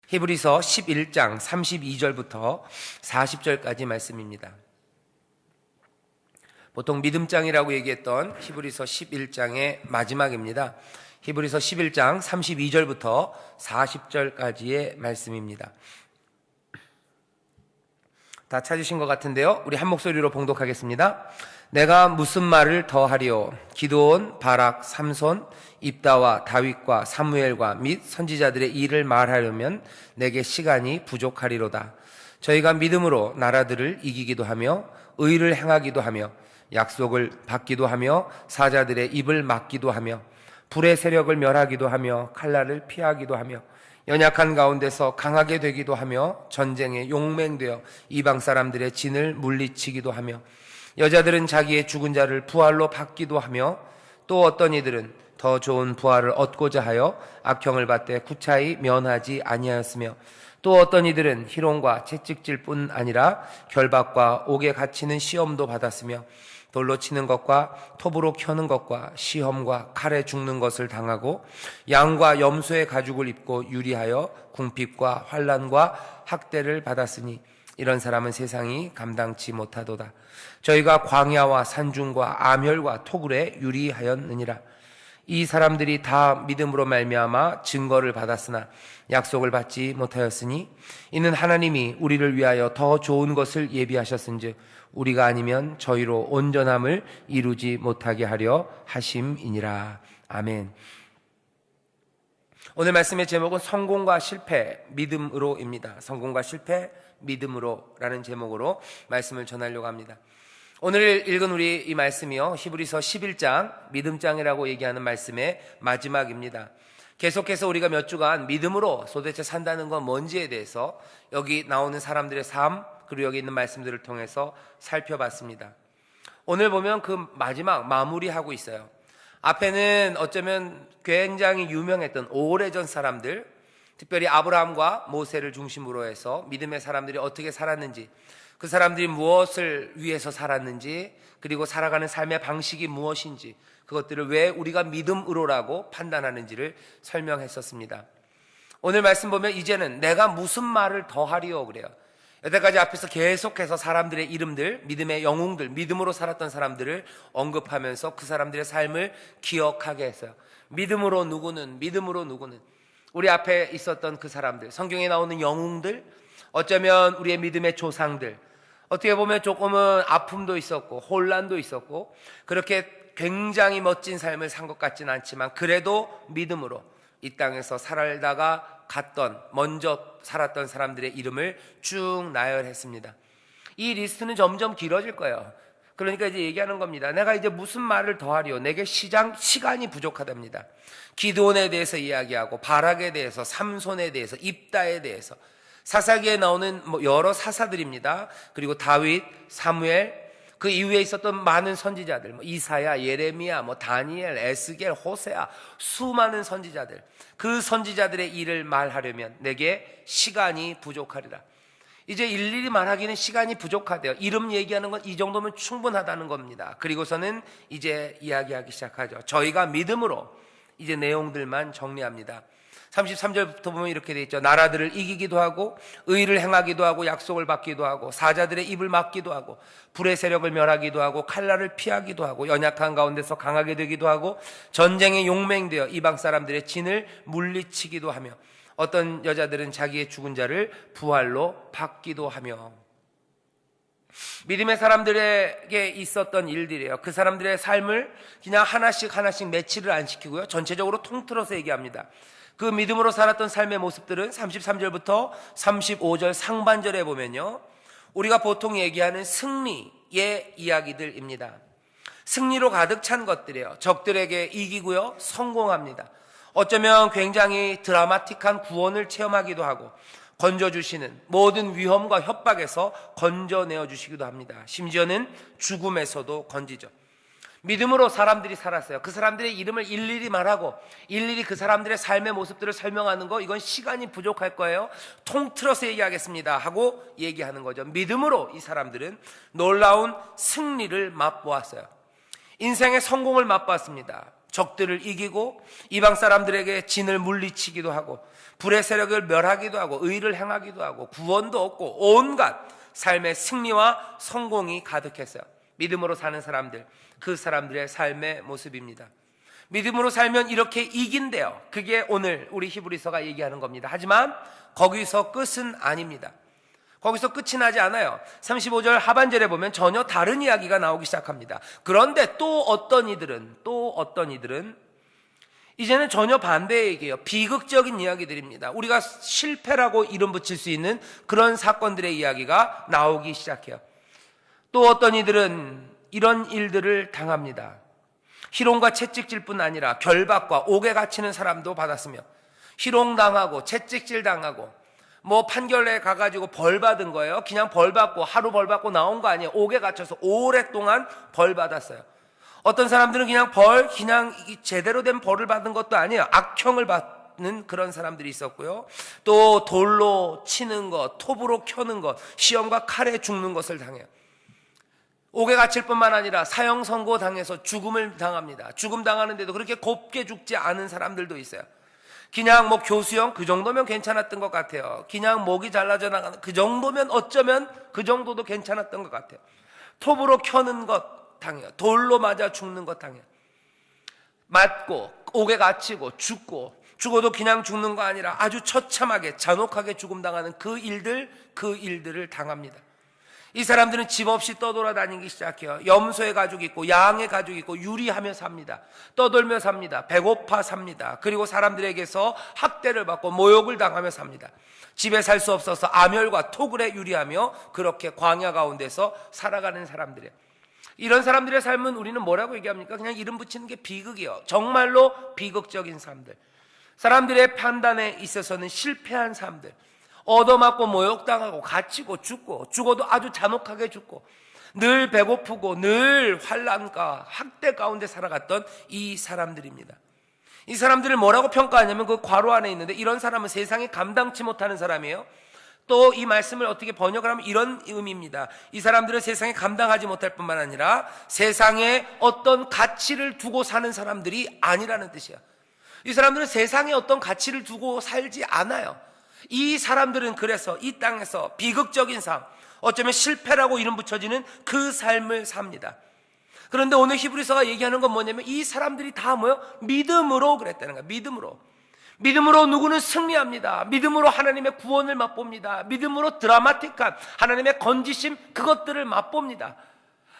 히브리서 11장 32절부터 40절까지 말씀입니다. 보통 믿음장이라고 얘기했던 히브리서 11장의 마지막입니다. 히브리서 11장 32절부터 40절까지의 말씀입니다. 다 찾으신 것 같은데요. 우리 한 목소리로 봉독하겠습니다. 내가 무슨 말을 더하리요? 기드온, 바락, 삼손, 입다와 다윗과 사무엘과 및 선지자들의 일을 말하려면 내게 시간이 부족하리로다. 저희가 믿음으로 나라들을 이기기도 하며 의를 행하기도 하며 약속을 받기도 하며 사자들의 입을 막기도 하며 불의 세력을 멸하기도 하며 칼날을 피하기도 하며 연약한 가운데서 강하게 되기도 하며 전쟁에 용맹되어 이방 사람들의 진을 물리치기도 하며 여자들은 자기의 죽은 자를 부활로 받기도 하며 또 어떤 이들은 더 좋은 부활을 얻고자 하여 악형을 받되 구차히 면하지 아니하였으며 또 어떤 이들은 희롱과 채찍질 뿐 아니라 결박과 옥에 갇히는 시험도 받았으며 돌로 치는 것과 톱으로 켜는 것과 시험과 칼에 죽는 것을 당하고 양과 염소의 가죽을 입고 유리하여 궁핍과 환난과 학대를 받았으니 이런 사람은 세상이 감당치 못하도다. 저희가 광야와 산중과 암혈과 토굴에 유리하였느니라. 이 사람들이 다 믿음으로 말미암아 증거를 받았으나 약속을 받지 못하였으니 이는 하나님이 우리를 위하여 더 좋은 것을 예비하셨은즉 우리가 아니면 저희로 온전함을 이루지 못하게 하려 하심이니라. 아멘. 오늘 말씀의 제목은 성공과 실패, 믿음으로입니다. 성공과 실패, 믿음으로라는 제목으로 말씀을 전하려고 합니다. 오늘 읽은 우리 이 말씀이요, 히브리서 11장 믿음장이라고 얘기하는 말씀의 마지막입니다. 계속해서 우리가 몇 주간 믿음으로 도대체 산다는 건 뭔지에 대해서 여기 나오는 사람들의 삶, 그리고 여기 있는 말씀들을 통해서 살펴봤습니다. 오늘 보면 그 마지막 마무리하고 있어요. 앞에는 어쩌면 굉장히 유명했던 오래전 사람들, 특별히 아브라함과 모세를 중심으로 해서 믿음의 사람들이 어떻게 살았는지, 그 사람들이 무엇을 위해서 살았는지, 그리고 살아가는 삶의 방식이 무엇인지, 그것들을 왜 우리가 믿음으로라고 판단하는지를 설명했었습니다. 오늘 말씀 보면 이제는 내가 무슨 말을 더하리요 그래요. 여태까지 앞에서 계속해서 사람들의 이름들, 믿음의 영웅들, 믿음으로 살았던 사람들을 언급하면서 그 사람들의 삶을 기억하게 했어요. 믿음으로 누구는, 믿음으로 누구는. 우리 앞에 있었던 그 사람들, 성경에 나오는 영웅들, 어쩌면 우리의 믿음의 조상들, 어떻게 보면 조금은 아픔도 있었고 혼란도 있었고 그렇게 굉장히 멋진 삶을 산 것 같지는 않지만 그래도 믿음으로 이 땅에서 살다가 갔던, 먼저 살았던 사람들의 이름을 쭉 나열했습니다. 이 리스트는 점점 길어질 거예요. 그러니까 이제 얘기하는 겁니다. 내가 이제 무슨 말을 더하리요? 내게 시간이 부족하답니다. 기드온에 대해서 이야기하고 바락에 대해서, 삼손에 대해서, 입다에 대해서, 사사기에 나오는 여러 사사들입니다. 그리고 다윗, 사무엘, 그 이후에 있었던 많은 선지자들, 이사야, 예레미야, 다니엘, 에스겔, 호세아, 수많은 선지자들, 그 선지자들의 일을 말하려면 내게 시간이 부족하리라. 이제 일일이 말하기는 시간이 부족하대요. 이름 얘기하는 건 이 정도면 충분하다는 겁니다. 그리고서는 이제 이야기하기 시작하죠. 저희가 믿음으로 이제 내용들만 정리합니다. 33절부터 보면 이렇게 돼 있죠. 나라들을 이기기도 하고 의를 행하기도 하고 약속을 받기도 하고 사자들의 입을 막기도 하고 불의 세력을 멸하기도 하고 칼날을 피하기도 하고 연약한 가운데서 강하게 되기도 하고 전쟁에 용맹되어 이방 사람들의 진을 물리치기도 하며 어떤 여자들은 자기의 죽은 자를 부활로 받기도 하며. 믿음의 사람들에게 있었던 일들이에요. 그 사람들의 삶을 그냥 하나씩 매치를 안 시키고요, 전체적으로 통틀어서 얘기합니다. 그 믿음으로 살았던 삶의 모습들은 33절부터 35절 상반절에 보면요, 우리가 보통 얘기하는 승리의 이야기들입니다. 승리로 가득 찬 것들이에요. 적들에게 이기고요, 성공합니다. 어쩌면 굉장히 드라마틱한 구원을 체험하기도 하고 건져주시는 모든 위험과 협박에서 건져내어 주시기도 합니다. 심지어는 죽음에서도 건지죠. 믿음으로 사람들이 살았어요. 그 사람들의 이름을 일일이 말하고 일일이 그 사람들의 삶의 모습들을 설명하는 거, 이건 시간이 부족할 거예요. 통틀어서 얘기하겠습니다 하고 얘기하는 거죠. 믿음으로 이 사람들은 놀라운 승리를 맛보았어요. 인생의 성공을 맛보았습니다. 적들을 이기고 이방 사람들에게 진을 물리치기도 하고 불의 세력을 멸하기도 하고 의를 행하기도 하고 구원도 얻고 온갖 삶의 승리와 성공이 가득했어요. 믿음으로 사는 사람들, 그 사람들의 삶의 모습입니다. 믿음으로 살면 이렇게 이긴대요. 그게 오늘 우리 히브리서가 얘기하는 겁니다. 하지만 거기서 끝은 아닙니다. 거기서 끝이 나지 않아요. 35절 하반절에 보면 전혀 다른 이야기가 나오기 시작합니다. 그런데 또 어떤 이들은 이제는 전혀 반대의 얘기예요. 비극적인 이야기들입니다. 우리가 실패라고 이름 붙일 수 있는 그런 사건들의 이야기가 나오기 시작해요. 또 어떤 이들은 이런 일들을 당합니다. 희롱과 채찍질 뿐 아니라 결박과 옥에 갇히는 사람도 받았으며 희롱당하고 채찍질당하고 판결에 가가지고 벌 받은 거예요. 그냥 벌 받고 하루 벌 받고 나온 거 아니에요. 옥에 갇혀서 오랫동안 벌 받았어요. 어떤 사람들은 그냥 제대로 된 벌을 받은 것도 아니에요. 악형을 받는 그런 사람들이 있었고요. 또 돌로 치는 것, 톱으로 켜는 것, 시험과 칼에 죽는 것을 당해요. 옥에 갇힐 뿐만 아니라 사형 선고 당해서 죽음을 당합니다. 죽음 당하는데도 그렇게 곱게 죽지 않은 사람들도 있어요. 그냥 교수형 그 정도면 괜찮았던 것 같아요. 그냥 목이 잘라져 나가는 그 정도면 어쩌면 그 정도도 괜찮았던 것 같아요. 톱으로 켜는 것 당해요. 돌로 맞아 죽는 것 당해요. 맞고 옥에 갇히고 죽어도 그냥 죽는 거 아니라 아주 처참하게 잔혹하게 죽음 당하는 그 일들을 당합니다. 이 사람들은 집 없이 떠돌아다니기 시작해요. 염소의 가죽 있고 양의 가죽 있고 유리하며 삽니다. 떠돌며 삽니다. 배고파 삽니다. 그리고 사람들에게서 학대를 받고 모욕을 당하며 삽니다. 집에 살 수 없어서 암혈과 토굴에 유리하며 그렇게 광야 가운데서 살아가는 사람들이에요. 이런 사람들의 삶은 우리는 뭐라고 얘기합니까? 그냥 이름 붙이는 게 비극이에요. 정말로 비극적인 삶들. 사람들의 판단에 있어서는 실패한 삶들. 얻어맞고 모욕당하고 갇히고 죽어도 아주 잔혹하게 죽고 늘 배고프고 늘 환난과 학대 가운데 살아갔던 이 사람들입니다. 이 사람들을 뭐라고 평가하냐면 그 괄호 안에 있는데 이런 사람은 세상에 감당치 못하는 사람이에요. 또 이 말씀을 어떻게 번역을 하면 이런 의미입니다. 이 사람들은 세상에 감당하지 못할 뿐만 아니라 세상에 어떤 가치를 두고 사는 사람들이 아니라는 뜻이야. 이 사람들은 세상에 어떤 가치를 두고 살지 않아요. 이 사람들은 그래서 이 땅에서 비극적인 삶, 어쩌면 실패라고 이름 붙여지는 그 삶을 삽니다. 그런데 오늘 히브리서가 얘기하는 건 뭐냐면 이 사람들이 다 믿음으로 그랬다는 거야. 믿음으로 누구는 승리합니다. 믿음으로 하나님의 구원을 맛봅니다. 믿음으로 드라마틱한 하나님의 건지심 그것들을 맛봅니다.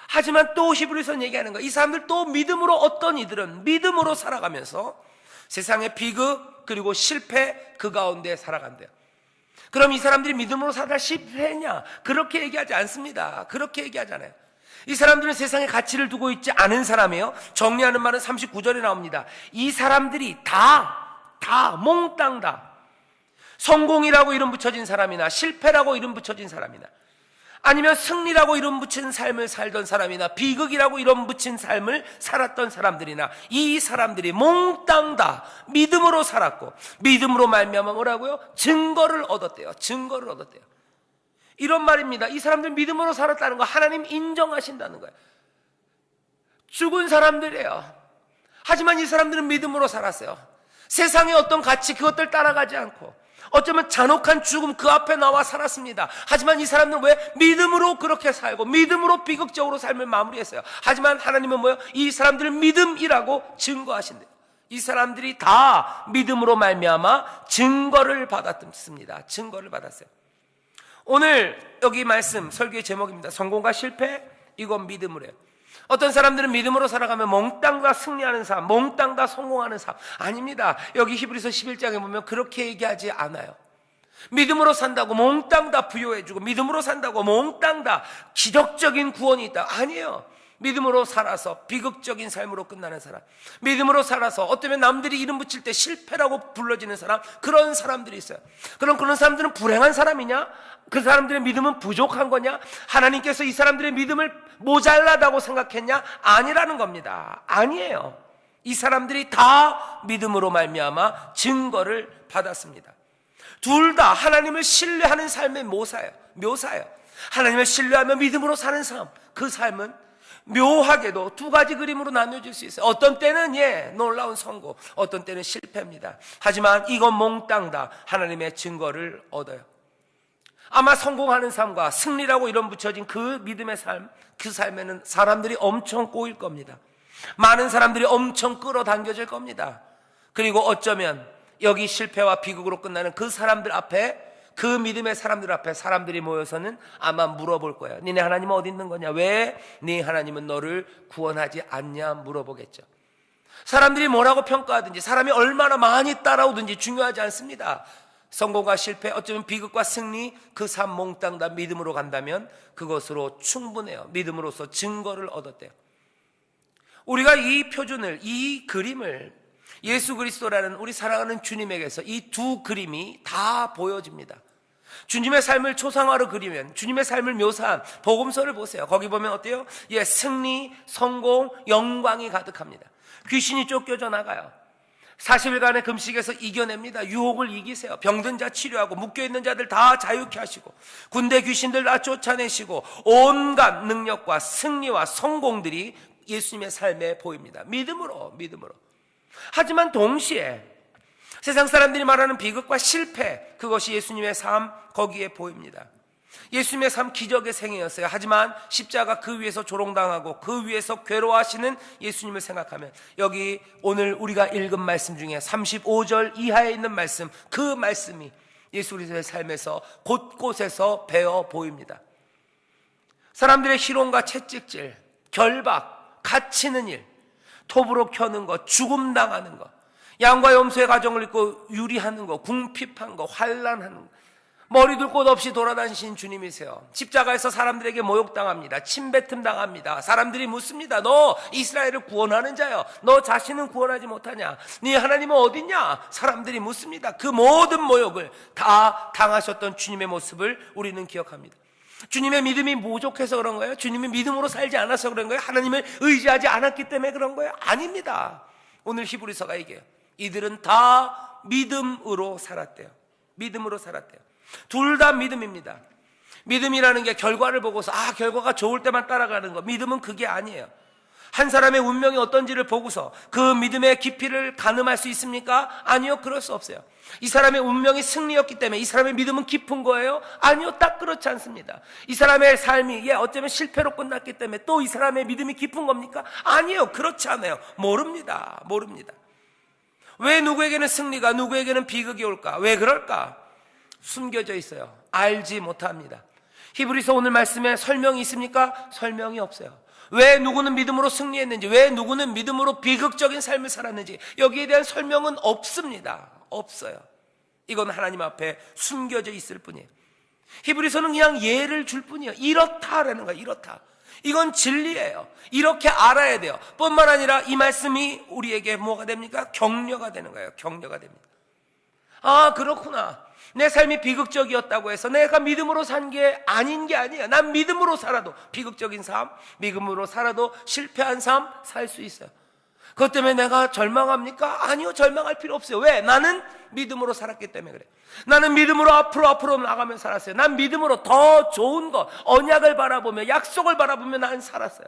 하지만 또 히브리서는 얘기하는 거야. 이 사람들 또 믿음으로 어떤 이들은 믿음으로 살아가면서 세상의 비극 그리고 실패 그 가운데 살아간대요. 그럼 이 사람들이 믿음으로 살다 실패했냐? 그렇게 얘기하지 않습니다. 그렇게 얘기하잖아요. 이 사람들은 세상에 가치를 두고 있지 않은 사람이에요. 정리하는 말은 39절에 나옵니다. 이 사람들이 다 몽땅 다 성공이라고 이름 붙여진 사람이나 실패라고 이름 붙여진 사람이나 아니면 승리라고 이름 붙인 삶을 살던 사람이나 비극이라고 이름 붙인 삶을 살았던 사람들이나 이 사람들이 몽땅 다 믿음으로 살았고 믿음으로 말미암아 뭐라고요? 증거를 얻었대요. 이런 말입니다. 이 사람들 믿음으로 살았다는 거 하나님 인정하신다는 거예요. 죽은 사람들이에요. 하지만 이 사람들은 믿음으로 살았어요. 세상의 어떤 가치 그것들 따라가지 않고 어쩌면 잔혹한 죽음 그 앞에 나와 살았습니다. 하지만 이 사람들은 왜? 믿음으로 그렇게 살고 믿음으로 비극적으로 삶을 마무리했어요. 하지만 하나님은 뭐예요? 이 사람들은 믿음이라고 증거하신대요. 이 사람들이 다 믿음으로 말미암아 증거를 받았습니다. 증거를 받았어요. 오늘 여기 말씀 설교의 제목입니다. 성공과 실패? 이건 믿음으로 해요. 어떤 사람들은 믿음으로 살아가면 몽땅 다 승리하는 삶, 몽땅 다 성공하는 삶. 아닙니다. 여기 히브리서 11장에 보면 그렇게 얘기하지 않아요. 믿음으로 산다고 몽땅 다 부유해지고 믿음으로 산다고 몽땅 다 기적적인 구원이 있다. 아니에요. 믿음으로 살아서 비극적인 삶으로 끝나는 사람, 믿음으로 살아서 어쩌면 남들이 이름 붙일 때 실패라고 불러지는 사람, 그런 사람들이 있어요. 그럼 그런 사람들은 불행한 사람이냐? 그 사람들의 믿음은 부족한 거냐? 하나님께서 이 사람들의 믿음을 모자라다고 생각했냐? 아니라는 겁니다. 아니에요. 이 사람들이 다 믿음으로 말미암아 증거를 받았습니다. 둘 다 하나님을 신뢰하는 삶의 묘사예요. 하나님을 신뢰하며 믿음으로 사는 삶, 그 삶은 묘하게도 두 가지 그림으로 나눠질 수 있어요. 어떤 때는 놀라운 성공, 어떤 때는 실패입니다. 하지만 이건 몽땅 다 하나님의 증거를 얻어요. 아마 성공하는 삶과 승리라고 이름 붙여진 그 믿음의 삶, 그 삶에는 사람들이 엄청 꼬일 겁니다. 많은 사람들이 엄청 끌어당겨질 겁니다. 그리고 어쩌면 여기 실패와 비극으로 끝나는 그 사람들 앞에, 그 믿음의 사람들 앞에 사람들이 모여서는 아마 물어볼 거예요. 니네 하나님은 어디 있는 거냐? 왜 네 하나님은 너를 구원하지 않냐? 물어보겠죠. 사람들이 뭐라고 평가하든지, 사람이 얼마나 많이 따라오든지 중요하지 않습니다. 성공과 실패, 어쩌면 비극과 승리, 그 삶 몽땅 다 믿음으로 간다면 그것으로 충분해요. 믿음으로써 증거를 얻었대요. 우리가 이 표준을, 이 그림을, 예수 그리스도라는 우리 사랑하는 주님에게서 이 두 그림이 다 보여집니다. 주님의 삶을 초상화로 그리면, 주님의 삶을 묘사한 복음서를 보세요. 거기 보면 어때요? 승리, 성공, 영광이 가득합니다. 귀신이 쫓겨져 나가요. 40일간의 금식에서 이겨냅니다. 유혹을 이기세요. 병든 자 치료하고, 묶여있는 자들 다 자유케 하시고, 군대 귀신들 다 쫓아내시고, 온갖 능력과 승리와 성공들이 예수님의 삶에 보입니다. 믿음으로. 하지만 동시에 세상 사람들이 말하는 비극과 실패, 그것이 예수님의 삶, 거기에 보입니다. 예수님의 삶 기적의 생애였어요. 하지만 십자가 그 위에서 조롱당하고 그 위에서 괴로워하시는 예수님을 생각하면, 여기 오늘 우리가 읽은 말씀 중에 35절 이하에 있는 말씀, 그 말씀이 예수 그리스도의 삶에서 곳곳에서 배어 보입니다. 사람들의 희롱과 채찍질, 결박, 갇히는 일, 톱으로 켜는 것, 죽음 당하는 것, 양과 염소의 가정을 입고 유리하는 것, 궁핍한 것, 환난하는 것, 머리 둘 곳 없이 돌아다니신 주님이세요. 십자가에서 사람들에게 모욕당합니다. 침뱉음 당합니다. 사람들이 묻습니다. 너 이스라엘을 구원하는 자여, 너 자신은 구원하지 못하냐? 네 하나님은 어딨냐? 사람들이 묻습니다. 그 모든 모욕을 다 당하셨던 주님의 모습을 우리는 기억합니다. 주님의 믿음이 부족해서 그런 거예요? 주님이 믿음으로 살지 않아서 그런 거예요? 하나님을 의지하지 않았기 때문에 그런 거예요? 아닙니다. 오늘 히브리서가 얘기해요. 이들은 다 믿음으로 살았대요. 믿음으로 살았대요. 둘 다 믿음입니다. 믿음이라는 게 결과를 보고서 결과가 좋을 때만 따라가는 거, 믿음은 그게 아니에요. 한 사람의 운명이 어떤지를 보고서 그 믿음의 깊이를 가늠할 수 있습니까? 아니요, 그럴 수 없어요. 이 사람의 운명이 승리였기 때문에 이 사람의 믿음은 깊은 거예요? 아니요, 딱 그렇지 않습니다. 이 사람의 삶이 어쩌면 실패로 끝났기 때문에 또 이 사람의 믿음이 깊은 겁니까? 아니요, 그렇지 않아요. 모릅니다. 왜 누구에게는 승리가, 누구에게는 비극이 올까? 왜 그럴까? 숨겨져 있어요. 알지 못합니다. 히브리서 오늘 말씀에 설명이 있습니까? 설명이 없어요. 왜 누구는 믿음으로 승리했는지, 왜 누구는 믿음으로 비극적인 삶을 살았는지, 여기에 대한 설명은 없습니다. 없어요. 이건 하나님 앞에 숨겨져 있을 뿐이에요. 히브리서는 그냥 예를 줄 뿐이에요. 이렇다라는 거예요. 이렇다. 이건 진리예요. 이렇게 알아야 돼요. 뿐만 아니라 이 말씀이 우리에게 뭐가 됩니까? 격려가 되는 거예요. 격려가 됩니다. 그렇구나. 내 삶이 비극적이었다고 해서 내가 믿음으로 산 게 아닌 게 아니에요. 난 믿음으로 살아도 비극적인 삶, 믿음으로 살아도 실패한 삶 살 수 있어요. 그것 때문에 내가 절망합니까? 아니요, 절망할 필요 없어요. 왜? 나는 믿음으로 살았기 때문에 그래요. 나는 믿음으로 앞으로 나가며 살았어요. 난 믿음으로 더 좋은 것, 언약을 바라보며, 약속을 바라보며 난 살았어요.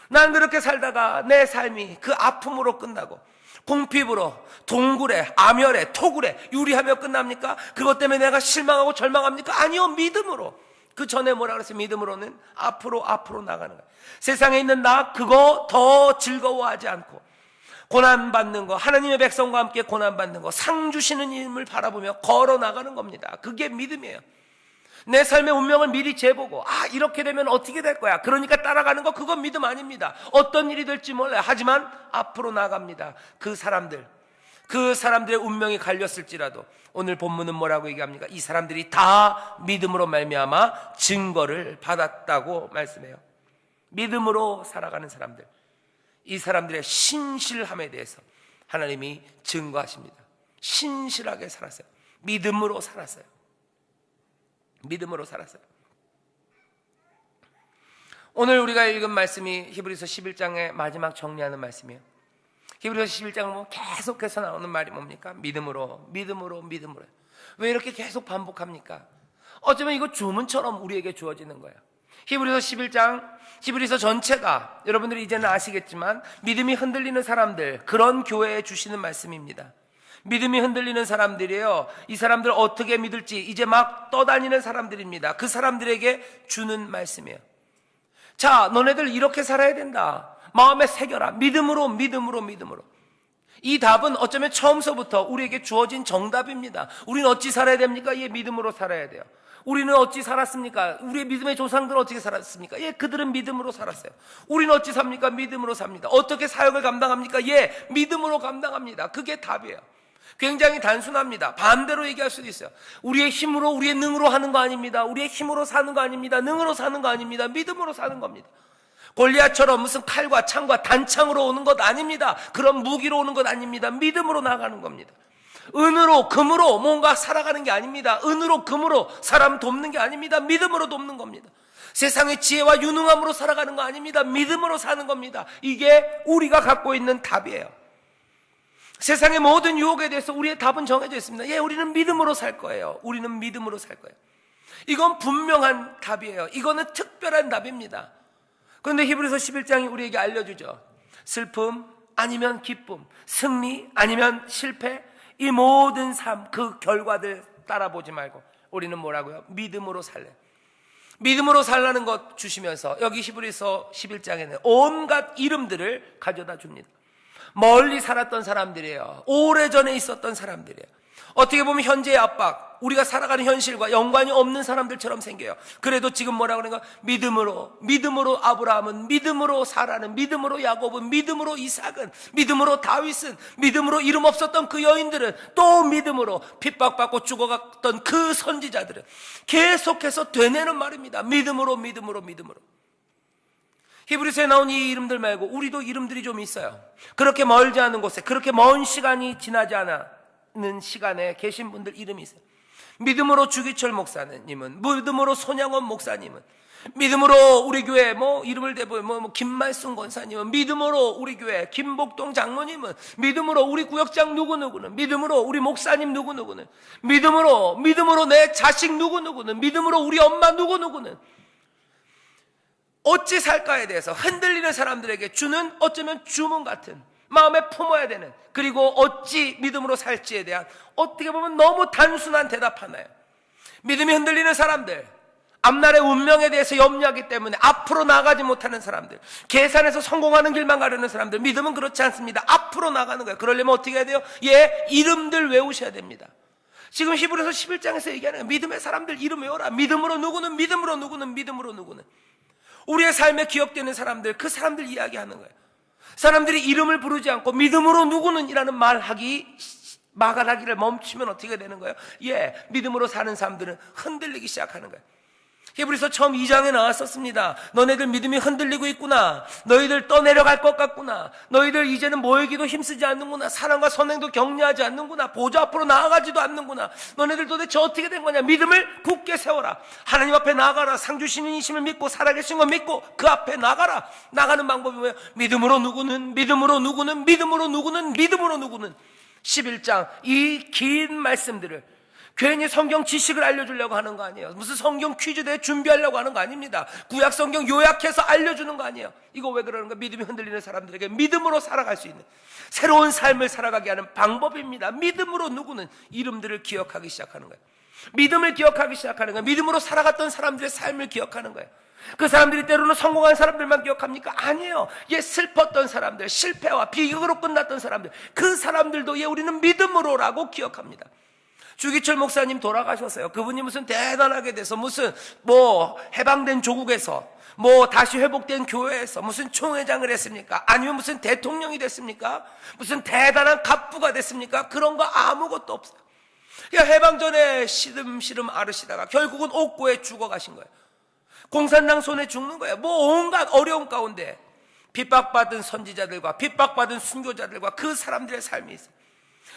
난 그렇게 살다가 내 삶이 그 아픔으로 끝나고, 궁핍으로, 동굴에, 암열에, 토굴에 유리하며 끝납니까? 그것 때문에 내가 실망하고 절망합니까? 아니요, 믿음으로. 그 전에 뭐라 그랬어요? 믿음으로는 앞으로 나가는 거예요. 세상에 있는 나 그거 더 즐거워하지 않고, 고난받는 거, 하나님의 백성과 함께 고난받는 거, 상 주시는 힘을 바라보며 걸어 나가는 겁니다. 그게 믿음이에요. 내 삶의 운명을 미리 재보고, 이렇게 되면 어떻게 될 거야, 그러니까 따라가는 거, 그건 믿음 아닙니다. 어떤 일이 될지 몰라요. 하지만 앞으로 나갑니다. 그 사람들의 운명이 갈렸을지라도 오늘 본문은 뭐라고 얘기합니까? 이 사람들이 다 믿음으로 말미암아 증거를 받았다고 말씀해요. 믿음으로 살아가는 사람들, 이 사람들의 신실함에 대해서 하나님이 증거하십니다. 신실하게 살았어요. 믿음으로 살았어요. 오늘 우리가 읽은 말씀이 히브리서 11장의 마지막 정리하는 말씀이에요. 히브리서 11장을 보면 계속해서 나오는 말이 뭡니까? 믿음으로. 왜 이렇게 계속 반복합니까? 어쩌면 이거 주문처럼 우리에게 주어지는 거예요. 히브리서 11장, 히브리서 전체가 여러분들이 이제는 아시겠지만 믿음이 흔들리는 사람들, 그런 교회에 주시는 말씀입니다. 믿음이 흔들리는 사람들이에요. 이 사람들 어떻게 믿을지 이제 막 떠다니는 사람들입니다. 그 사람들에게 주는 말씀이에요. 자, 너네들 이렇게 살아야 된다. 마음에 새겨라. 믿음으로, 믿음으로, 믿음으로. 이 답은 어쩌면 처음서부터 우리에게 주어진 정답입니다. 우리는 어찌 살아야 됩니까? 예, 믿음으로 살아야 돼요. 우리는 어찌 살았습니까? 우리의 믿음의 조상들은 어떻게 살았습니까? 예, 그들은 믿음으로 살았어요. 우리는 어찌 삽니까? 믿음으로 삽니다. 어떻게 사역을 감당합니까? 예, 믿음으로 감당합니다. 그게 답이에요. 굉장히 단순합니다. 반대로 얘기할 수도 있어요. 우리의 힘으로, 우리의 능으로 하는 거 아닙니다. 우리의 힘으로 사는 거 아닙니다. 능으로 사는 거 아닙니다. 믿음으로 사는 겁니다. 골리앗처럼 무슨 칼과 창과 단창으로 오는 것 아닙니다. 그런 무기로 오는 것 아닙니다. 믿음으로 나가는 겁니다. 은으로, 금으로 뭔가 살아가는 게 아닙니다. 은으로, 금으로 사람 돕는 게 아닙니다. 믿음으로 돕는 겁니다. 세상의 지혜와 유능함으로 살아가는 거 아닙니다. 믿음으로 사는 겁니다. 이게 우리가 갖고 있는 답이에요. 세상의 모든 유혹에 대해서 우리의 답은 정해져 있습니다. 예, 우리는 믿음으로 살 거예요. 우리는 믿음으로 살 거예요. 이건 분명한 답이에요. 이거는 특별한 답입니다. 그런데 히브리서 11장이 우리에게 알려주죠. 슬픔 아니면 기쁨, 승리 아니면 실패, 이 모든 삶, 그 결과들 따라보지 말고 우리는 뭐라고요? 믿음으로 살래. 믿음으로 살라는 것 주시면서 여기 히브리서 11장에는 온갖 이름들을 가져다 줍니다. 멀리 살았던 사람들이에요. 오래전에 있었던 사람들이에요. 어떻게 보면 현재의 압박, 우리가 살아가는 현실과 연관이 없는 사람들처럼 생겨요. 그래도 지금 뭐라고 그러는가? 믿음으로 아브라함은, 믿음으로 사라는, 믿음으로 야곱은, 믿음으로 이삭은, 믿음으로 다윗은, 믿음으로 이름 없었던 그 여인들은, 또 믿음으로 핍박받고 죽어갔던 그 선지자들은 계속해서 되뇌는 말입니다. 믿음으로. 히브리서에 나온 이 이름들 말고 우리도 이름들이 좀 있어요. 그렇게 멀지 않은 곳에, 그렇게 먼 시간이 지나지 않는 시간에 계신 분들 이름이 있어요. 믿음으로 주기철 목사님은, 믿음으로 손양원 목사님은, 믿음으로 우리 교회 이름을 대보면 김말순 권사님은, 믿음으로 우리 교회 김복동 장로님은, 믿음으로 우리 구역장 누구누구는, 믿음으로 우리 목사님 누구누구는, 믿음으로 내 자식 누구누구는, 믿음으로 우리 엄마 누구누구는. 어찌 살까에 대해서 흔들리는 사람들에게 주는 어쩌면 주문 같은, 마음에 품어야 되는, 그리고 어찌 믿음으로 살지에 대한 어떻게 보면 너무 단순한 대답 하나예요. 믿음이 흔들리는 사람들, 앞날의 운명에 대해서 염려하기 때문에 앞으로 나가지 못하는 사람들, 계산해서 성공하는 길만 가려는 사람들, 믿음은 그렇지 않습니다. 앞으로 나가는 거예요. 그러려면 어떻게 해야 돼요? 예, 이름들 외우셔야 됩니다. 지금 히브리서 11장에서 얘기하는 거예요. 믿음의 사람들 이름 외워라. 믿음으로 누구는, 믿음으로 누구는. 우리의 삶에 기억되는 사람들, 그 사람들 이야기하는 거예요. 사람들이 이름을 부르지 않고 믿음으로 누구는 이라는 말하기를 멈추면 어떻게 되는 거예요? 예, 믿음으로 사는 사람들은 흔들리기 시작하는 거예요. 히브리서 처음 2장에 나왔었습니다. 너네들 믿음이 흔들리고 있구나. 너희들 떠내려갈 것 같구나. 너희들 이제는 모이기도 힘쓰지 않는구나. 사랑과 선행도 격려하지 않는구나. 보좌 앞으로 나아가지도 않는구나. 너네들 도대체 어떻게 된 거냐? 믿음을 굳게 세워라. 하나님 앞에 나가라. 상주시는 이심을 믿고 살아계신 거 믿고 그 앞에 나가라. 나가는 방법이 뭐예요? 믿음으로 누구는 11장 이 긴 말씀들을 괜히 성경 지식을 알려주려고 하는 거 아니에요. 무슨 성경 퀴즈 대회 준비하려고 하는 거 아닙니다. 구약 성경 요약해서 알려주는 거 아니에요. 이거 왜 그러는가? 믿음이 흔들리는 사람들에게 믿음으로 살아갈 수 있는 새로운 삶을 살아가게 하는 방법입니다. 믿음으로 누구는 이름들을 기억하기 시작하는 거예요. 믿음을 기억하기 시작하는 거예요. 믿음으로 살아갔던 사람들의 삶을 기억하는 거예요. 그 사람들이 때로는 성공한 사람들만 기억합니까? 아니에요. 슬펐던 사람들, 실패와 비극으로 끝났던 사람들, 그 사람들도 우리는 믿음으로라고 기억합니다. 주기철 목사님 돌아가셨어요. 그분이 무슨 대단하게 돼서 무슨 해방된 조국에서 다시 회복된 교회에서 무슨 총회장을 했습니까? 아니면 무슨 대통령이 됐습니까? 무슨 대단한 갑부가 됐습니까? 그런 거 아무것도 없어요. 해방 전에 시름시름 앓으시다가 결국은 옥고에 죽어가신 거예요. 공산당 손에 죽는 거예요. 온갖 어려운 가운데 핍박받은 선지자들과 핍박받은 순교자들과 그 사람들의 삶이 있어요.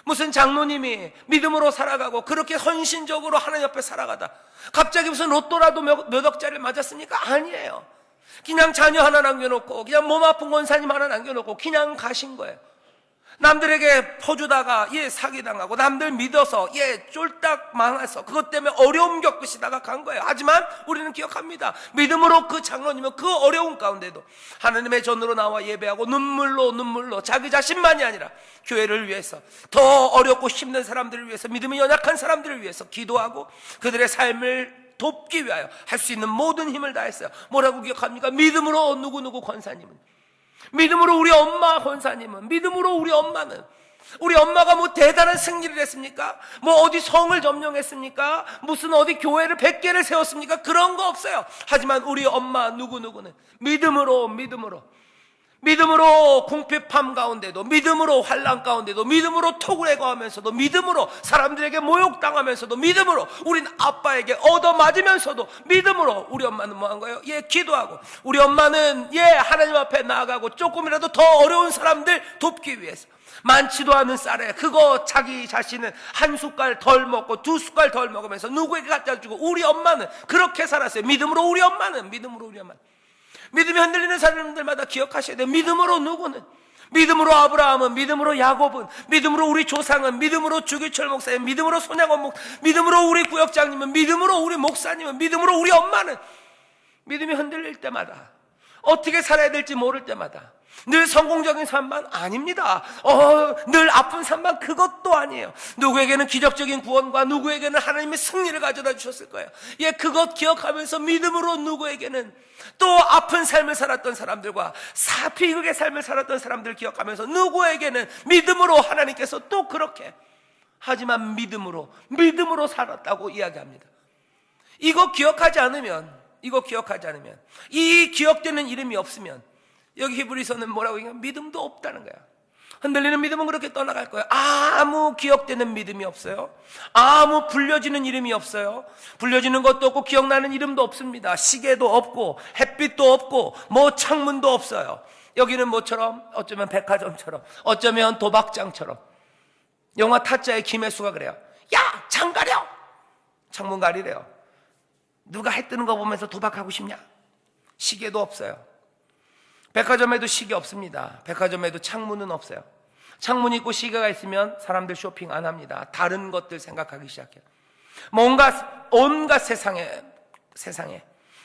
무슨 장로님이 믿음으로 살아가고 그렇게 헌신적으로 하나님 앞에 살아가다 갑자기 무슨 로또라도 몇 억짜리를 맞았습니까? 아니에요. 그냥 자녀 하나 남겨놓고, 그냥 몸 아픈 권사님 하나 남겨놓고 그냥 가신 거예요. 남들에게 퍼주다가 사기당하고, 남들 믿어서 쫄딱 망해서 그것 때문에 어려움 겪으시다가 간 거예요. 하지만 우리는 기억합니다. 믿음으로 그 장로님은 그 어려운 가운데도 하나님의 전으로 나와 예배하고 눈물로 자기 자신만이 아니라 교회를 위해서, 더 어렵고 힘든 사람들을 위해서, 믿음이 연약한 사람들을 위해서 기도하고 그들의 삶을 돕기 위하여 할 수 있는 모든 힘을 다했어요. 뭐라고 기억합니까? 믿음으로 누구 권사님은, 믿음으로 우리 엄마 권사님은, 믿음으로 우리 엄마는, 우리 엄마가 뭐 대단한 승리를 했습니까? 뭐 어디 성을 점령했습니까? 무슨 어디 교회를 100개를 세웠습니까? 그런 거 없어요. 하지만 우리 엄마 누구는 믿음으로 궁핍함 가운데도, 믿음으로 환난 가운데도, 믿음으로 토굴에 거하면서도, 믿음으로 사람들에게 모욕당하면서도, 믿음으로 우린 아빠에게 얻어맞으면서도 믿음으로 우리 엄마는 뭐 한 거예요? 기도하고, 우리 엄마는 하나님 앞에 나아가고 조금이라도 더 어려운 사람들 돕기 위해서 많지도 않은 쌀에 그거 자기 자신은 한 숟갈 덜 먹고 두 숟갈 덜 먹으면서 누구에게 갖다 주고, 우리 엄마는 그렇게 살았어요. 믿음으로 우리 엄마는. 믿음이 흔들리는 사람들마다 기억하셔야 돼요. 믿음으로 누구는, 믿음으로 아브라함은, 믿음으로 야곱은, 믿음으로 우리 조상은, 믿음으로 주기철 목사님, 믿음으로 손양원 목사, 믿음으로 우리 구역장님은, 믿음으로 우리 목사님은, 믿음으로 우리 엄마는, 믿음이 흔들릴 때마다, 어떻게 살아야 될지 모를 때마다, 늘 성공적인 삶만 아닙니다. 늘 아픈 삶만 그것도 아니에요. 누구에게는 기적적인 구원과 누구에게는 하나님의 승리를 가져다 주셨을 거예요. 그것 기억하면서 믿음으로 누구에게는 또 아픈 삶을 살았던 사람들과 비극의 삶을 살았던 사람들 기억하면서 누구에게는 믿음으로 하나님께서 또 그렇게, 하지만 믿음으로 살았다고 이야기합니다. 이거 기억하지 않으면, 이 기억되는 이름이 없으면, 여기 히브리서는 뭐라고 얘기하면 믿음도 없다는 거야. 흔들리는 믿음은 그렇게 떠나갈 거야. 아무 기억되는 믿음이 없어요. 아무 불려지는 이름이 없어요. 불려지는 것도 없고 기억나는 이름도 없습니다. 시계도 없고 햇빛도 없고 뭐 창문도 없어요. 여기는 뭐처럼? 어쩌면 백화점처럼, 어쩌면 도박장처럼. 영화 타짜의 김혜수가 그래요. 야, 창 가려! 창문 가리래요. 누가 해 뜨는 거 보면서 도박하고 싶냐? 시계도 없어요. 백화점에도 시계 없습니다. 백화점에도 창문은 없어요. 창문 있고 시계가 있으면 사람들 쇼핑 안 합니다. 다른 것들 생각하기 시작해요. 온갖 세상에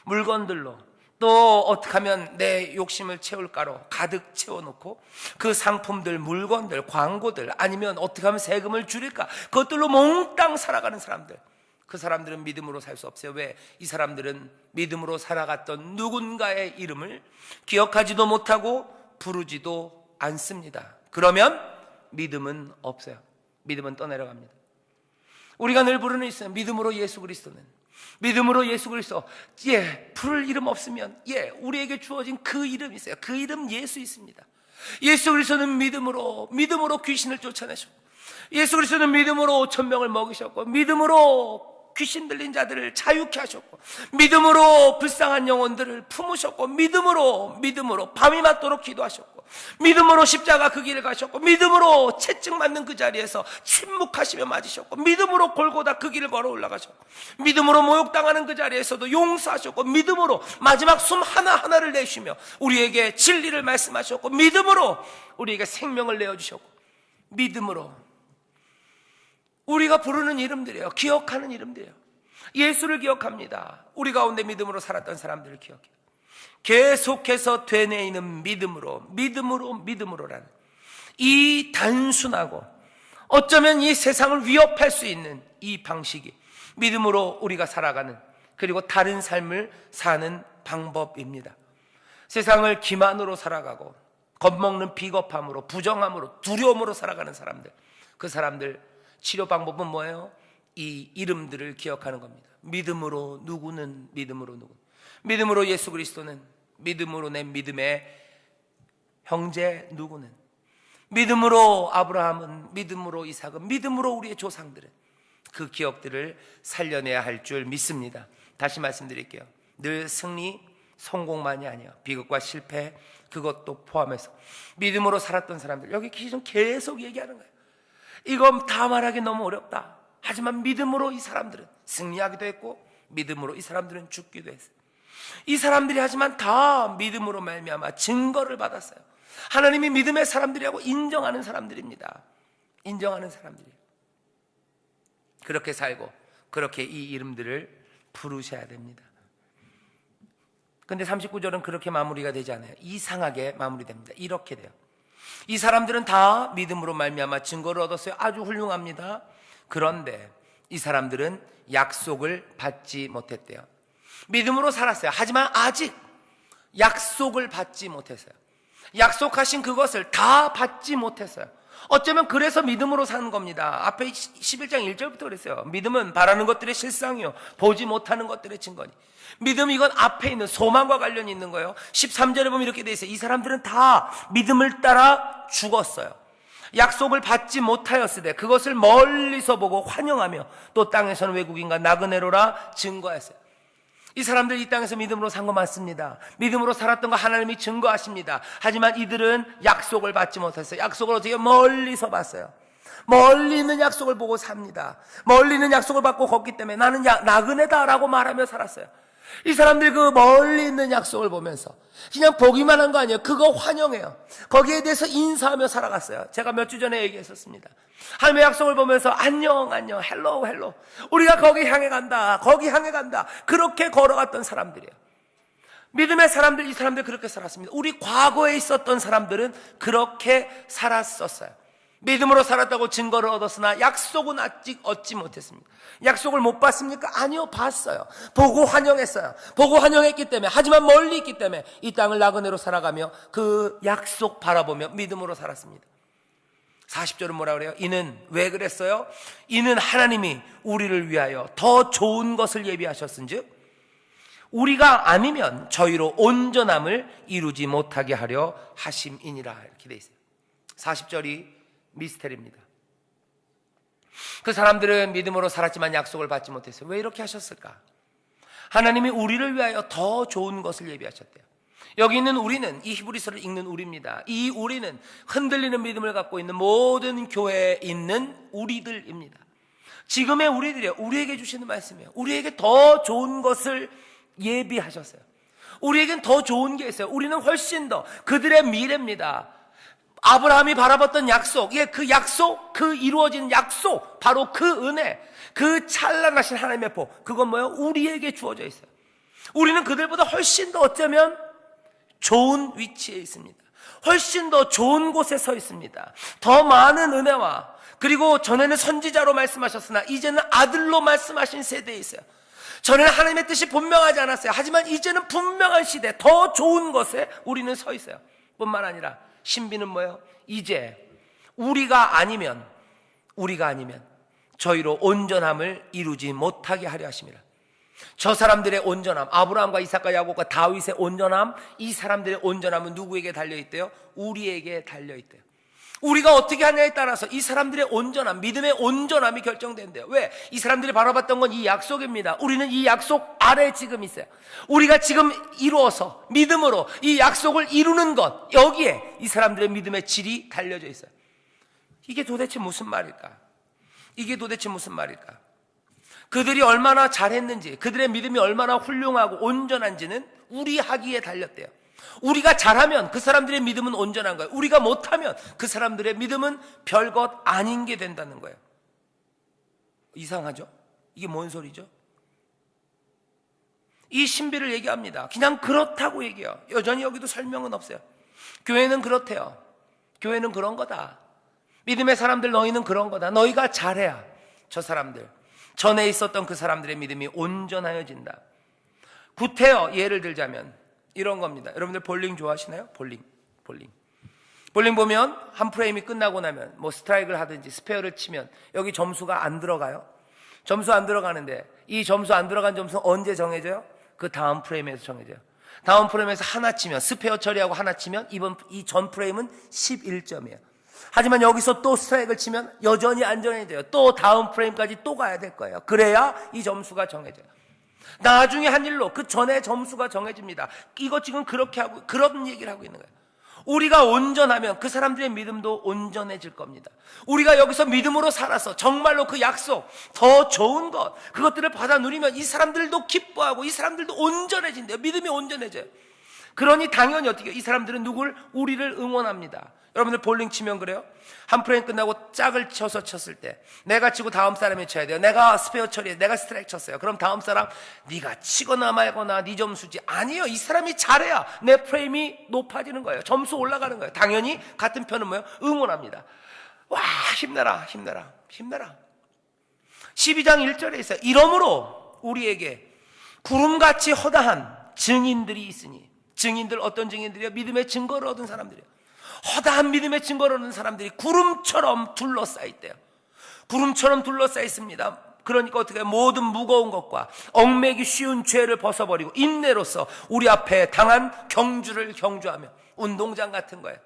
물건들로, 또 어떻게 하면 내 욕심을 채울까로 가득 채워놓고 그 상품들, 물건들, 광고들, 아니면 어떻게 하면 세금을 줄일까, 그것들로 몽땅 살아가는 사람들. 그 사람들은 믿음으로 살 수 없어요. 왜? 이 사람들은 믿음으로 살아갔던 누군가의 이름을 기억하지도 못하고 부르지도 않습니다. 그러면 믿음은 없어요. 믿음은 떠내려갑니다. 우리가 늘 부르는 있어요. 믿음으로 예수 그리스도는, 믿음으로 예수 그리스도. 부를 이름 없으면 우리에게 주어진 그 이름이 있어요. 그 이름 예수 있습니다. 예수 그리스도는 믿음으로 귀신을 쫓아내셨고, 예수 그리스도는 믿음으로 5,000명을 먹이셨고, 믿음으로 귀신 들린 자들을 자유케 하셨고, 믿음으로 불쌍한 영혼들을 품으셨고, 믿음으로 밤이 맞도록 기도하셨고, 믿음으로 십자가 그 길을 가셨고, 믿음으로 채찍 맞는 그 자리에서 침묵하시며 맞으셨고, 믿음으로 골고다 그 길을 걸어 올라가셨고, 믿음으로 모욕당하는 그 자리에서도 용서하셨고, 믿음으로 마지막 숨 하나하나를 내쉬며 우리에게 진리를 말씀하셨고, 믿음으로 우리에게 생명을 내어주셨고, 믿음으로 우리가 부르는 이름들이에요. 기억하는 이름들이에요. 예수를 기억합니다. 우리 가운데 믿음으로 살았던 사람들을 기억해요. 계속해서 되뇌이는 믿음으로라는 이 단순하고 어쩌면 이 세상을 위협할 수 있는 이 방식이 믿음으로 우리가 살아가는, 그리고 다른 삶을 사는 방법입니다. 세상을 기만으로 살아가고 겁먹는 비겁함으로, 부정함으로, 두려움으로 살아가는 사람들, 그 사람들 치료 방법은 뭐예요? 이 이름들을 기억하는 겁니다. 믿음으로 누구는, 믿음으로 예수 그리스도는, 믿음으로 내 믿음의 형제 누구는, 믿음으로 아브라함은, 믿음으로 이삭은, 믿음으로 우리의 조상들은, 그 기억들을 살려내야 할 줄 믿습니다. 다시 말씀드릴게요. 늘 승리, 성공만이 아니에요. 비극과 실패, 그것도 포함해서 믿음으로 살았던 사람들, 여기 좀 계속 얘기하는 거예요. 이건 다 말하기 너무 어렵다. 하지만 믿음으로 이 사람들은 승리하기도 했고, 믿음으로 이 사람들은 죽기도 했어요. 이 사람들이 하지만 다 믿음으로 말미암아 증거를 받았어요. 하나님이 믿음의 사람들이라고 인정하는 사람들입니다. 인정하는 사람들이에요. 그렇게 살고 그렇게 이 이름들을 부르셔야 됩니다. 근데 39절은 그렇게 마무리가 되지 않아요. 이상하게 마무리됩니다. 이렇게 돼요. 이 사람들은 다 믿음으로 말미암아 증거를 얻었어요. 아주 훌륭합니다. 그런데 이 사람들은 약속을 받지 못했대요. 믿음으로 살았어요. 하지만 아직 약속을 받지 못했어요. 약속하신 그것을 다 받지 못했어요. 어쩌면 그래서 믿음으로 사는 겁니다. 앞에 11장 1절부터 그랬어요. 믿음은 바라는 것들의 실상이요 보지 못하는 것들의 증거니. 믿음, 이건 앞에 있는 소망과 관련이 있는 거예요. 13절에 보면 이렇게 돼 있어요. 이 사람들은 다 믿음을 따라 죽었어요. 약속을 받지 못하였으되 그것을 멀리서 보고 환영하며 또 땅에서는 외국인과 나그네로라 증거했어요. 이 사람들 이 땅에서 믿음으로 산 거 맞습니다. 믿음으로 살았던 거 하나님이 증거하십니다. 하지만 이들은 약속을 받지 못했어요. 약속을 어떻게 멀리서 봤어요. 멀리 있는 약속을 보고 삽니다. 멀리 있는 약속을 받고 걷기 때문에 나는 나그네다라고 말하며 살았어요. 이 사람들 그 멀리 있는 약속을 보면서 그냥 보기만 한 거 아니에요. 그거 환영해요. 거기에 대해서 인사하며 살아갔어요. 제가 몇 주 전에 얘기했었습니다. 하나님의 약속을 보면서 안녕 안녕 헬로우 헬로우, 우리가 거기 향해 간다, 거기 향해 간다, 그렇게 걸어갔던 사람들이에요. 믿음의 사람들, 이 사람들 그렇게 살았습니다. 우리 과거에 있었던 사람들은 그렇게 살았었어요. 믿음으로 살았다고 증거를 얻었으나 약속은 아직 얻지 못했습니다. 약속을 못 봤습니까? 아니요, 봤어요. 보고 환영했어요. 보고 환영했기 때문에, 하지만 멀리 있기 때문에 이 땅을 나그네로 살아가며 그 약속 바라보며 믿음으로 살았습니다. 40절은 뭐라 그래요? 이는 왜 그랬어요? 이는 하나님이 우리를 위하여 더 좋은 것을 예비하셨은즉 우리가 아니면 저희로 온전함을 이루지 못하게 하려 하심이니라. 이렇게 돼 있어요. 40절이 미스테리입니다. 그 사람들은 믿음으로 살았지만 약속을 받지 못했어요. 왜 이렇게 하셨을까? 하나님이 우리를 위하여 더 좋은 것을 예비하셨대요. 여기 있는 우리는, 이 히브리서를 읽는 우리입니다. 이 우리는 흔들리는 믿음을 갖고 있는 모든 교회에 있는 우리들입니다. 지금의 우리들이에요. 우리에게 주시는 말씀이에요. 우리에게 더 좋은 것을 예비하셨어요. 우리에겐 더 좋은 게 있어요. 우리는 훨씬 더 그들의 미래입니다. 아브라함이 바라봤던 약속, 그 약속, 그 이루어진 약속, 바로 그 은혜, 그 찬란하신 하나님의 복, 그건 뭐예요? 우리에게 주어져 있어요. 우리는 그들보다 훨씬 더 어쩌면 좋은 위치에 있습니다. 훨씬 더 좋은 곳에 서 있습니다. 더 많은 은혜와, 그리고 전에는 선지자로 말씀하셨으나 이제는 아들로 말씀하신 세대에 있어요. 전에는 하나님의 뜻이 분명하지 않았어요. 하지만 이제는 분명한 시대, 더 좋은 곳에 우리는 서 있어요. 뿐만 아니라 신비는 뭐예요? 이제 우리가 아니면 저희로 온전함을 이루지 못하게 하려 하심이라. 저 사람들의 온전함, 아브라함과 이삭과 야곱과 다윗의 온전함, 이 사람들의 온전함은 누구에게 달려있대요? 우리에게 달려있대요. 우리가 어떻게 하냐에 따라서 이 사람들의 온전함, 믿음의 온전함이 결정된대요. 왜? 이 사람들이 바라봤던 건 이 약속입니다. 우리는 이 약속 아래 지금 있어요. 우리가 지금 이루어서 믿음으로 이 약속을 이루는 것, 여기에 이 사람들의 믿음의 질이 달려져 있어요. 이게 도대체 무슨 말일까? 이게 도대체 무슨 말일까? 그들이 얼마나 잘했는지, 그들의 믿음이 얼마나 훌륭하고 온전한지는 우리 하기에 달렸대요. 우리가 잘하면 그 사람들의 믿음은 온전한 거예요. 우리가 못하면 그 사람들의 믿음은 별것 아닌 게 된다는 거예요. 이상하죠? 이게 뭔 소리죠? 이 신비를 얘기합니다. 그냥 그렇다고 얘기해요. 여전히 여기도 설명은 없어요. 교회는 그렇대요. 교회는 그런 거다. 믿음의 사람들, 너희는 그런 거다. 너희가 잘해야 저 사람들, 전에 있었던 그 사람들의 믿음이 온전하여진다. 구태여 예를 들자면 이런 겁니다. 여러분들 볼링 좋아하시나요? 볼링 보면 한 프레임이 끝나고 나면 뭐 스트라이크를 하든지 스페어를 치면 여기 점수가 안 들어가요. 점수 안 들어가는데 이 점수 안 들어간 점수는 언제 정해져요? 그 다음 프레임에서 정해져요. 다음 프레임에서 하나 치면, 스페어 처리하고 하나 치면 이 전 프레임은 11점이에요. 하지만 여기서 또 스트라이크를 치면 여전히 안 정해져요. 또 다음 프레임까지 또 가야 될 거예요. 그래야 이 점수가 정해져요. 나중에 한 일로 그 전에 점수가 정해집니다. 이거 지금 그렇게 하고, 그런 얘기를 하고 있는 거예요. 우리가 온전하면 그 사람들의 믿음도 온전해질 겁니다. 우리가 여기서 믿음으로 살아서 정말로 그 약속, 더 좋은 것, 그것들을 받아 누리면 이 사람들도 기뻐하고 이 사람들도 온전해진대요. 믿음이 온전해져요. 그러니 당연히 어떻게 이 사람들은 누굴? 우리를 응원합니다. 여러분들 볼링 치면 그래요? 한 프레임 끝나고 짝을 쳐서 쳤을 때 내가 치고 다음 사람이 쳐야 돼요. 내가 스페어 처리해, 내가 스트라이크 쳤어요. 그럼 다음 사람 네가 치거나 말거나 네 점수지. 아니에요. 이 사람이 잘해야 내 프레임이 높아지는 거예요. 점수 올라가는 거예요. 당연히 같은 편은 뭐예요? 응원합니다. 와, 힘내라, 힘내라, 힘내라. 12장 1절에 있어요. 이러므로 우리에게 구름같이 허다한 증인들이 있으니. 증인들, 어떤 증인들이요? 믿음의 증거를 얻은 사람들이요. 허다한 믿음의 증거를 얻는 사람들이 구름처럼 둘러싸있대요. 구름처럼 둘러싸있습니다. 그러니까 어떻게 모든 무거운 것과 얽매기 쉬운 죄를 벗어버리고 인내로서 우리 앞에 당한 경주를 경주하며. 운동장 같은 거예요.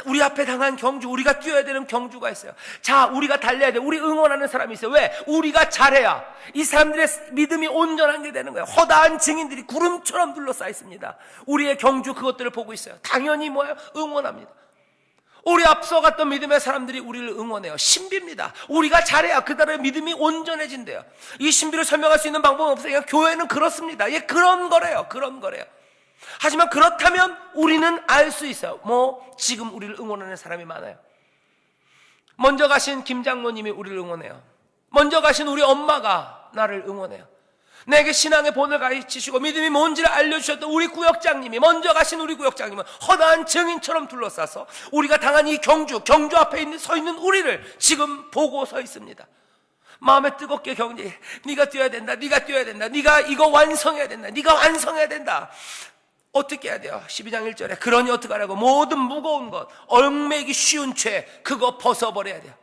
우리 앞에 당한 경주, 우리가 뛰어야 되는 경주가 있어요. 자, 우리가 달려야 돼. 우리 응원하는 사람이 있어요. 왜? 우리가 잘해야 이 사람들의 믿음이 온전한 게 되는 거예요. 허다한 증인들이 구름처럼 둘러싸여 있습니다. 우리의 경주, 그것들을 보고 있어요. 당연히 뭐예요? 응원합니다. 우리 앞서 갔던 믿음의 사람들이 우리를 응원해요. 신비입니다. 우리가 잘해야 그들의 믿음이 온전해진대요. 이 신비를 설명할 수 있는 방법은 없어요. 교회는 그렇습니다. 예, 그런 거래요. 그런 거래요. 하지만 그렇다면 우리는 알 수 있어요. 지금 우리를 응원하는 사람이 많아요. 먼저 가신 김 장로님이 우리를 응원해요. 먼저 가신 우리 엄마가 나를 응원해요. 내게 신앙의 본을 가르치시고 믿음이 뭔지를 알려주셨던 우리 구역장님이, 먼저 가신 우리 구역장님은 허다한 증인처럼 둘러싸서 우리가 당한 이 경주 앞에 서 있는 우리를 지금 보고 서 있습니다. 마음에 뜨겁게 경제, 네가 뛰어야 된다, 네가 뛰어야 된다, 네가 이거 완성해야 된다, 네가 완성해야 된다. 어떻게 해야 돼요? 12장 1절에 그러니 어떻게 하라고? 모든 무거운 것, 얽매기 쉬운 죄, 그거 벗어버려야 돼요.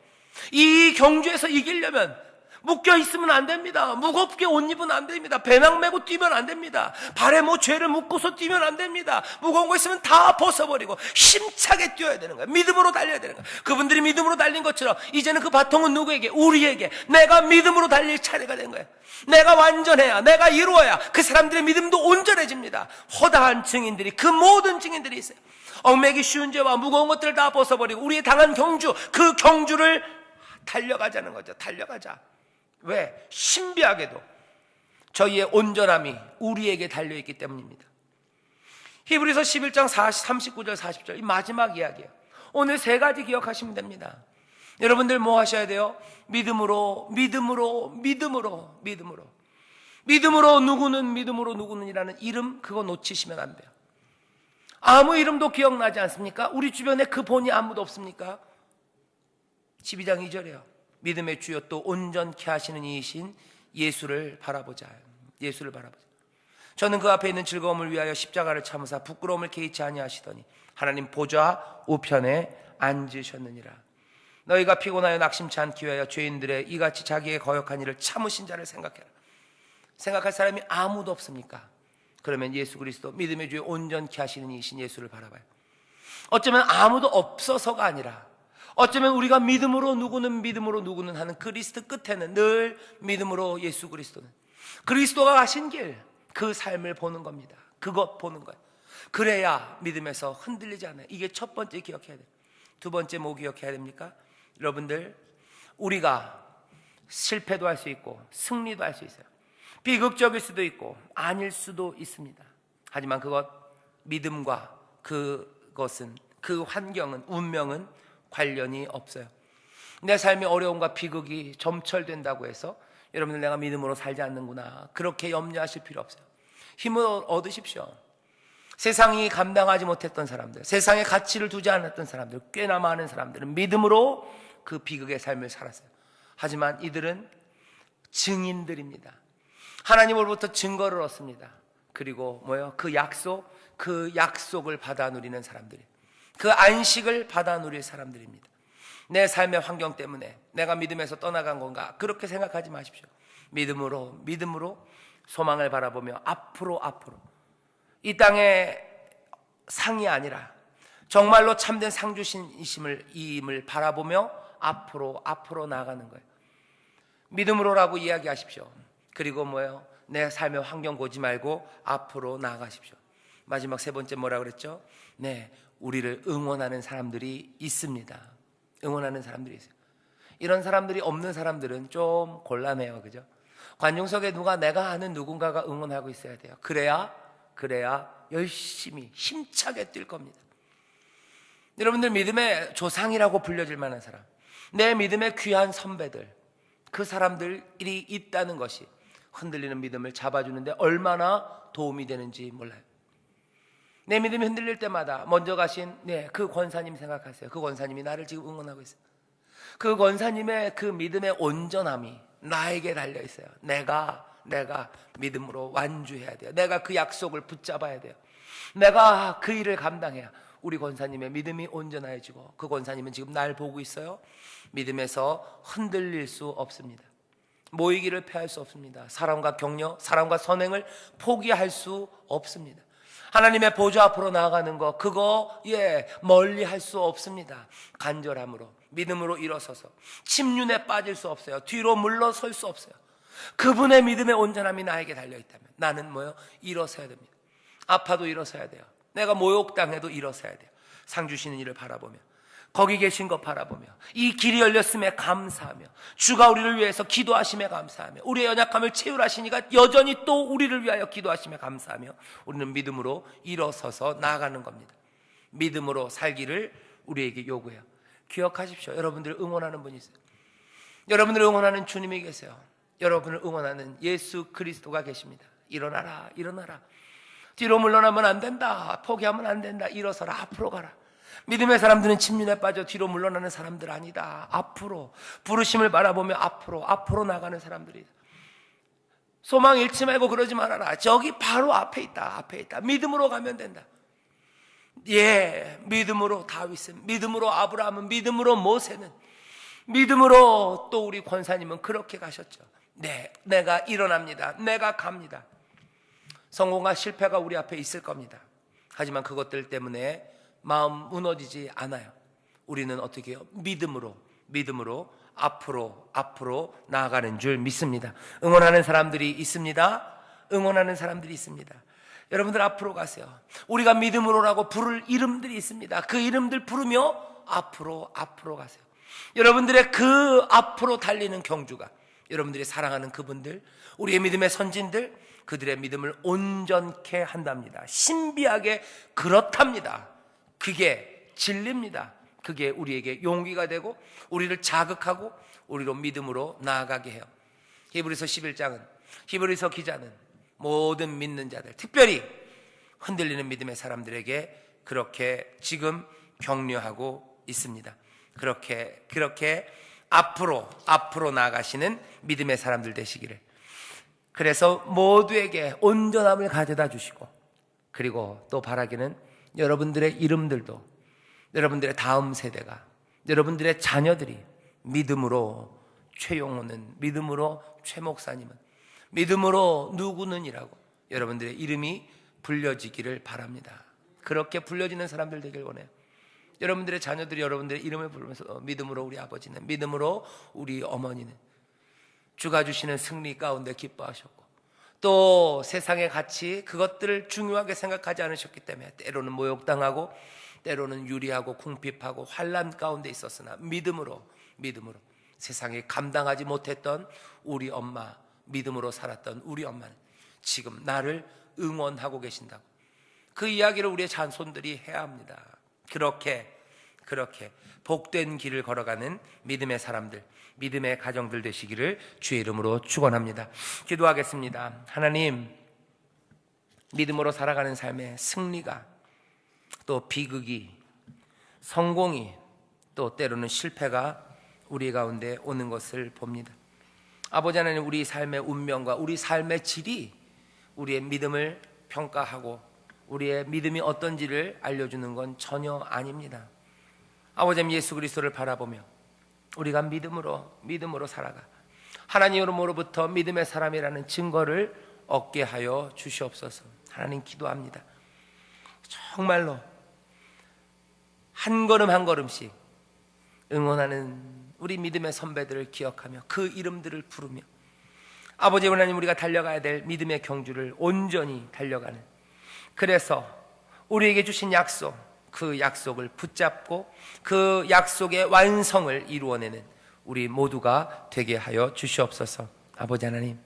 이 경주에서 이기려면 묶여 있으면 안 됩니다. 무겁게 옷 입으면 안 됩니다. 배낭 메고 뛰면 안 됩니다. 발에 죄를 묶고서 뛰면 안 됩니다. 무거운 거 있으면 다 벗어버리고 힘차게 뛰어야 되는 거예요. 믿음으로 달려야 되는 거예요. 그분들이 믿음으로 달린 것처럼 이제는 그 바통은 누구에게? 우리에게. 내가 믿음으로 달릴 차례가 된 거예요. 내가 완전해야, 내가 이루어야 그 사람들의 믿음도 온전해집니다. 허다한 증인들이, 그 모든 증인들이 있어요. 얽매기 쉬운 죄와 무거운 것들을 다 벗어버리고 우리의 당한 경주, 그 경주를 달려가자는 거죠. 달려가자. 왜? 신비하게도 저희의 온전함이 우리에게 달려있기 때문입니다. 히브리서 11장 39절 40절 이 마지막 이야기예요. 오늘 세 가지 기억하시면 됩니다. 여러분들 뭐 하셔야 돼요? 믿음으로 누구는 이라는 이름, 그거 놓치시면 안 돼요. 아무 이름도 기억나지 않습니까? 우리 주변에 그 본이 아무도 없습니까? 12장 2절이에요. 믿음의 주여 또 온전케 하시는 이이신 예수를 바라보자. 예수를 바라보자. 저는 그 앞에 있는 즐거움을 위하여 십자가를 참으사 부끄러움을 개의치 아니하시더니 하나님 보좌 우편에 앉으셨느니라. 너희가 피곤하여 낙심치 않기 위하여 죄인들의 이같이 자기의 거역한 일을 참으신 자를 생각해라. 생각할 사람이 아무도 없습니까? 그러면 예수 그리스도 믿음의 주여 온전케 하시는 이이신 예수를 바라봐요. 어쩌면 아무도 없어서가 아니라 어쩌면 우리가 믿음으로 누구는 하는 그 리스트 끝에는 늘 믿음으로 예수 그리스도가 가신 길, 그 삶을 보는 겁니다. 그것 보는 거예요. 그래야 믿음에서 흔들리지 않아요. 이게 첫 번째 기억해야 돼요. 두 번째 뭐 기억해야 됩니까? 여러분들, 우리가 실패도 할 수 있고 승리도 할 수 있어요. 비극적일 수도 있고 아닐 수도 있습니다. 하지만 믿음과 그것은, 그 환경은, 운명은 관련이 없어요. 내 삶이 어려움과 비극이 점철된다고 해서 여러분들 내가 믿음으로 살지 않는구나, 그렇게 염려하실 필요 없어요. 힘을 얻으십시오. 세상이 감당하지 못했던 사람들, 세상에 가치를 두지 않았던 사람들, 꽤나 많은 사람들은 믿음으로 그 비극의 삶을 살았어요. 하지만 이들은 증인들입니다. 하나님으로부터 증거를 얻습니다. 그리고 그 약속을 받아 누리는 사람들이, 그 안식을 받아 누릴 사람들입니다. 내 삶의 환경 때문에 내가 믿음에서 떠나간 건가, 그렇게 생각하지 마십시오. 믿음으로 소망을 바라보며 앞으로 이 땅의 상이 아니라 정말로 참된 상주신임을 바라보며 앞으로 나아가는 거예요. 믿음으로라고 이야기하십시오. 그리고 내 삶의 환경 보지 말고 앞으로 나아가십시오. 마지막 세 번째 뭐라 그랬죠? 네, 우리를 응원하는 사람들이 있습니다. 응원하는 사람들이 있어요. 이런 사람들이 없는 사람들은 좀 곤란해요. 그죠? 관중석에 내가 아는 누군가가 응원하고 있어야 돼요. 그래야 열심히 힘차게 뛸 겁니다. 여러분들 믿음의 조상이라고 불려질 만한 사람, 내 믿음의 귀한 선배들, 그 사람들이 있다는 것이 흔들리는 믿음을 잡아주는데 얼마나 도움이 되는지 몰라요. 내 믿음이 흔들릴 때마다 먼저 가신 그 권사님 생각하세요. 그 권사님이 나를 지금 응원하고 있어요. 그 권사님의 그 믿음의 온전함이 나에게 달려 있어요. 내가 믿음으로 완주해야 돼요. 내가 그 약속을 붙잡아야 돼요. 내가 그 일을 감당해야 우리 권사님의 믿음이 온전해지고, 그 권사님은 지금 날 보고 있어요. 믿음에서 흔들릴 수 없습니다. 모이기를 패할 수 없습니다. 사랑과 격려, 사랑과 선행을 포기할 수 없습니다. 하나님의 보좌 앞으로 나아가는 거, 그거 멀리 할 수 없습니다. 간절함으로, 믿음으로 일어서서 침륜에 빠질 수 없어요. 뒤로 물러설 수 없어요. 그분의 믿음의 온전함이 나에게 달려있다면 나는 일어서야 됩니다. 아파도 일어서야 돼요. 내가 모욕당해도 일어서야 돼요. 상 주시는 이를 바라보며, 거기 계신 것 바라보며, 이 길이 열렸음에 감사하며, 주가 우리를 위해서 기도하심에 감사하며, 우리의 연약함을 채울하시니까 여전히 또 우리를 위하여 기도하심에 감사하며, 우리는 믿음으로 일어서서 나아가는 겁니다. 믿음으로 살기를 우리에게 요구해요. 기억하십시오. 여러분들을 응원하는 분이 있어요. 여러분들을 응원하는 주님이 계세요. 여러분을 응원하는 예수 그리스도가 계십니다. 일어나라, 일어나라. 뒤로 물러나면 안 된다. 포기하면 안 된다. 일어서라, 앞으로 가라. 믿음의 사람들은 침륜에 빠져 뒤로 물러나는 사람들 아니다. 앞으로, 부르심을 바라보며 앞으로 나가는 사람들이다. 소망 잃지 말고 그러지 말아라. 저기 바로 앞에 있다. 믿음으로 가면 된다. 믿음으로 다윗은, 믿음으로 아브라함은, 믿음으로 모세는, 믿음으로 또 우리 권사님은 그렇게 가셨죠. 내가 일어납니다. 내가 갑니다. 성공과 실패가 우리 앞에 있을 겁니다. 하지만 그것들 때문에 마음 무너지지 않아요. 우리는 어떻게 해요? 믿음으로 앞으로 나아가는 줄 믿습니다. 응원하는 사람들이 있습니다. 여러분들 앞으로 가세요. 우리가 믿음으로라고 부를 이름들이 있습니다. 그 이름들 부르며 앞으로 가세요. 여러분들의 그 앞으로 달리는 경주가, 여러분들이 사랑하는 그분들, 우리의 믿음의 선진들, 그들의 믿음을 온전케 한답니다. 신비하게 그렇답니다. 그게 진리입니다. 그게 우리에게 용기가 되고 우리를 자극하고 우리로 믿음으로 나아가게 해요. 히브리서 11장은, 히브리서 기자는 모든 믿는 자들, 특별히 흔들리는 믿음의 사람들에게 그렇게 지금 격려하고 있습니다. 그렇게 앞으로 나아가시는 믿음의 사람들 되시기를. 그래서 모두에게 온전함을 가져다 주시고, 그리고 또 바라기는 여러분들의 이름들도, 여러분들의 다음 세대가, 여러분들의 자녀들이 믿음으로 최용호는, 믿음으로 최 목사님은, 믿음으로 누구는이라고 여러분들의 이름이 불려지기를 바랍니다. 그렇게 불려지는 사람들 되길 원해요. 여러분들의 자녀들이 여러분들의 이름을 부르면서 믿음으로 우리 아버지는, 믿음으로 우리 어머니는 주가 주시는 승리 가운데 기뻐하셨고, 또 세상의 가치, 그것들을 중요하게 생각하지 않으셨기 때문에 때로는 모욕당하고 때로는 유리하고 궁핍하고 환난 가운데 있었으나 믿음으로 세상에 감당하지 못했던 우리 엄마, 믿음으로 살았던 우리 엄마는 지금 나를 응원하고 계신다고, 그 이야기를 우리의 자손들이 해야 합니다. 그렇게 복된 길을 걸어가는 믿음의 사람들, 믿음의 가정들 되시기를 주의 이름으로 축원합니다. 기도하겠습니다. 하나님, 믿음으로 살아가는 삶의 승리가, 또 비극이, 성공이, 또 때로는 실패가 우리 가운데 오는 것을 봅니다. 아버지 하나님, 우리 삶의 운명과 우리 삶의 질이 우리의 믿음을 평가하고 우리의 믿음이 어떤지를 알려주는 건 전혀 아닙니다. 아버지 예수 그리스도를 바라보며 우리가 믿음으로 살아가 하나님으로부터 믿음의 사람이라는 증거를 얻게 하여 주시옵소서. 하나님, 기도합니다. 정말로 한 걸음 한 걸음씩 응원하는 우리 믿음의 선배들을 기억하며 그 이름들을 부르며, 아버지 하나님, 우리가 달려가야 될 믿음의 경주를 온전히 달려가는, 그래서 우리에게 주신 약속, 그 약속을 붙잡고 그 약속의 완성을 이루어내는 우리 모두가 되게 하여 주시옵소서. 아버지 하나님,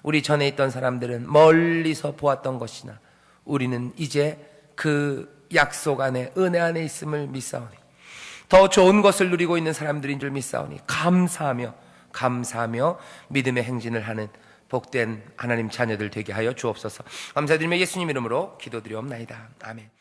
우리 전에 있던 사람들은 멀리서 보았던 것이나 우리는 이제 그 약속 안에, 은혜 안에 있음을 믿사오니, 더 좋은 것을 누리고 있는 사람들인 줄 믿사오니 감사하며 믿음의 행진을 하는 복된 하나님 자녀들 되게 하여 주옵소서. 감사드리며 예수님 이름으로 기도드리옵나이다. 아멘.